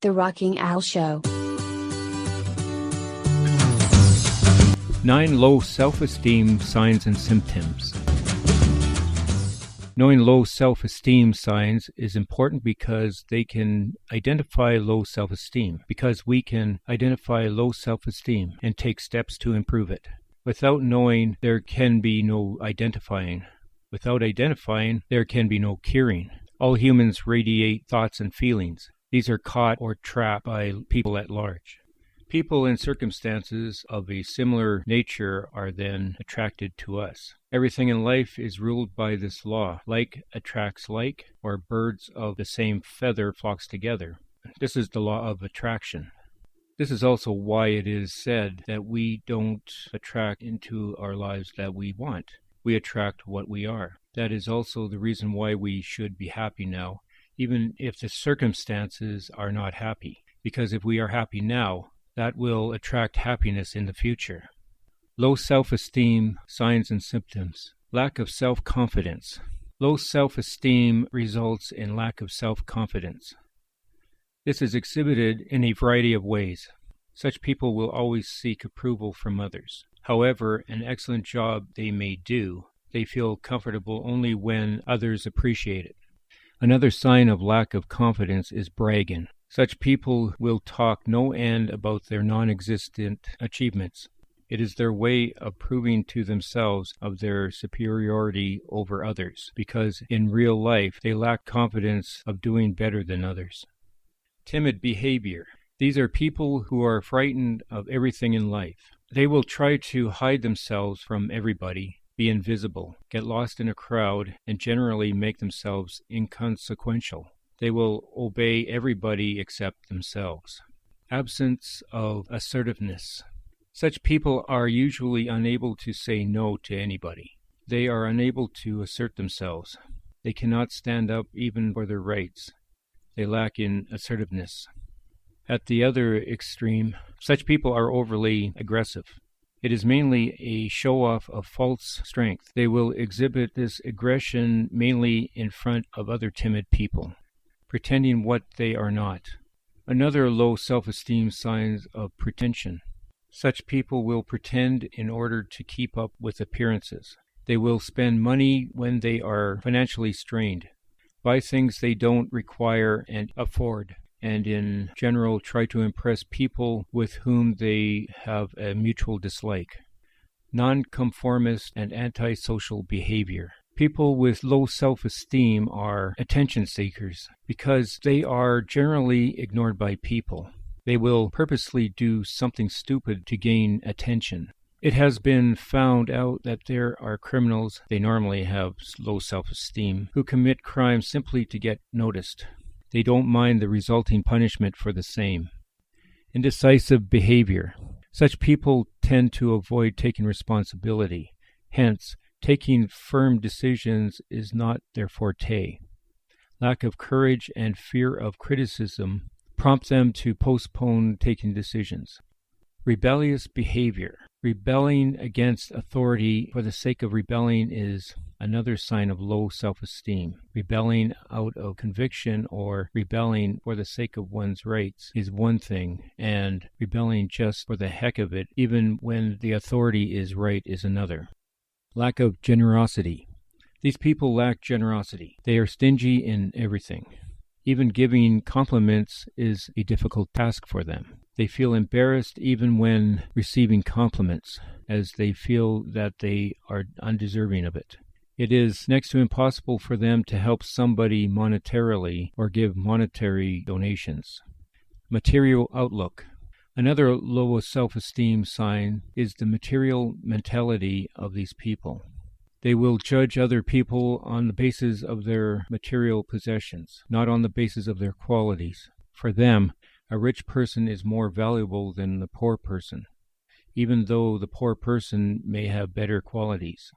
The Rocking Al Show. 9 Low Self-Esteem Signs and Symptoms. Knowing low self-esteem signs is important because they can identify low self-esteem, because we can identify low self-esteem and take steps to improve it. Without knowing, there can be no identifying. Without identifying, there can be no curing. All humans radiate thoughts and feelings. These are caught or trapped by people at large. People in circumstances of a similar nature are then attracted to us. Everything in life is ruled by this law. Like attracts like, or birds of the same feather flocks together. This is the law of attraction. This is also why it is said that we don't attract into our lives that we want. We attract what we are. That is also the reason why we should be happy now, even if the circumstances are not happy. Because if we are happy now, that will attract happiness in the future. Low self-esteem signs and symptoms. Lack of self-confidence. Low self-esteem results in lack of self-confidence. This is exhibited in a variety of ways. Such people will always seek approval from others. However, an excellent job they may do, they feel comfortable only when others appreciate it. Another sign of lack of confidence is bragging. Such people will talk no end about their non-existent achievements. It is their way of proving to themselves of their superiority over others, because in real life they lack confidence of doing better than others. Timid behavior. These are people who are frightened of everything in life. They will try to hide themselves from everybody, be invisible, get lost in a crowd, and generally make themselves inconsequential. They will obey everybody except themselves. Absence of assertiveness. Such people are usually unable to say no to anybody. They are unable to assert themselves. They cannot stand up even for their rights. They lack in assertiveness. At the other extreme, such people are overly aggressive. It is mainly a show-off of false strength. They will exhibit this aggression mainly in front of other timid people, pretending what they are not. Another low self-esteem sign of pretension. Such people will pretend in order to keep up with appearances. They will spend money when they are financially strained, buy things they don't require and afford, and in general try to impress people with whom they have a mutual dislike. Non-Conformist and antisocial behavior. People with low self-esteem are attention seekers because they are generally ignored by people. They will purposely do something stupid to gain attention. It has been found out that there are criminals, they normally have low self-esteem, who commit crimes simply to get noticed. They don't mind the resulting punishment for the same. Indecisive behavior. Such people tend to avoid taking responsibility. Hence, taking firm decisions is not their forte. Lack of courage and fear of criticism prompt them to postpone taking decisions. Rebellious behavior. Rebelling against authority for the sake of rebelling is another sign of low self-esteem. Rebelling out of conviction or rebelling for the sake of one's rights is one thing, and rebelling just for the heck of it, even when the authority is right, is another. Lack of generosity. These people lack generosity. They are stingy in everything. Even giving compliments is a difficult task for them. They feel embarrassed even when receiving compliments, as they feel that they are undeserving of it. It is next to impossible for them to help somebody monetarily or give monetary donations. Material outlook. Another low self-esteem sign is the material mentality of these people. They will judge other people on the basis of their material possessions, not on the basis of their qualities. For them, a rich person is more valuable than the poor person, even though the poor person may have better qualities.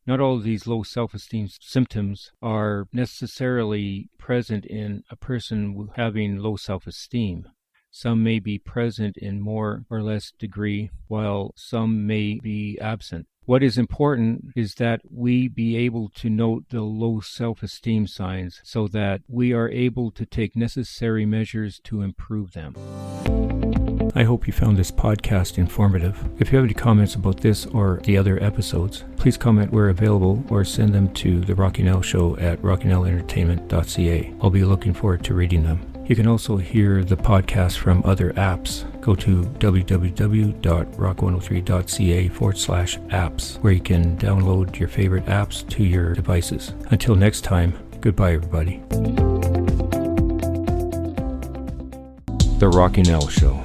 Not all of these low self-esteem symptoms are necessarily present in a person having low self-esteem. Some may be present in more or less degree, while some may be absent. What is important is that we be able to note the low self-esteem signs so that we are able to take necessary measures to improve them. I hope you found this podcast informative. If you have any comments about this or the other episodes, please comment where available or send them to the Rocky Nell Show at rockynellentertainment.ca. I'll be looking forward to reading them. You can also hear the podcast from other apps. Go to www.rock103.ca/apps, where you can download your favorite apps to your devices. Until next time, goodbye everybody. The Rocky Nell Show.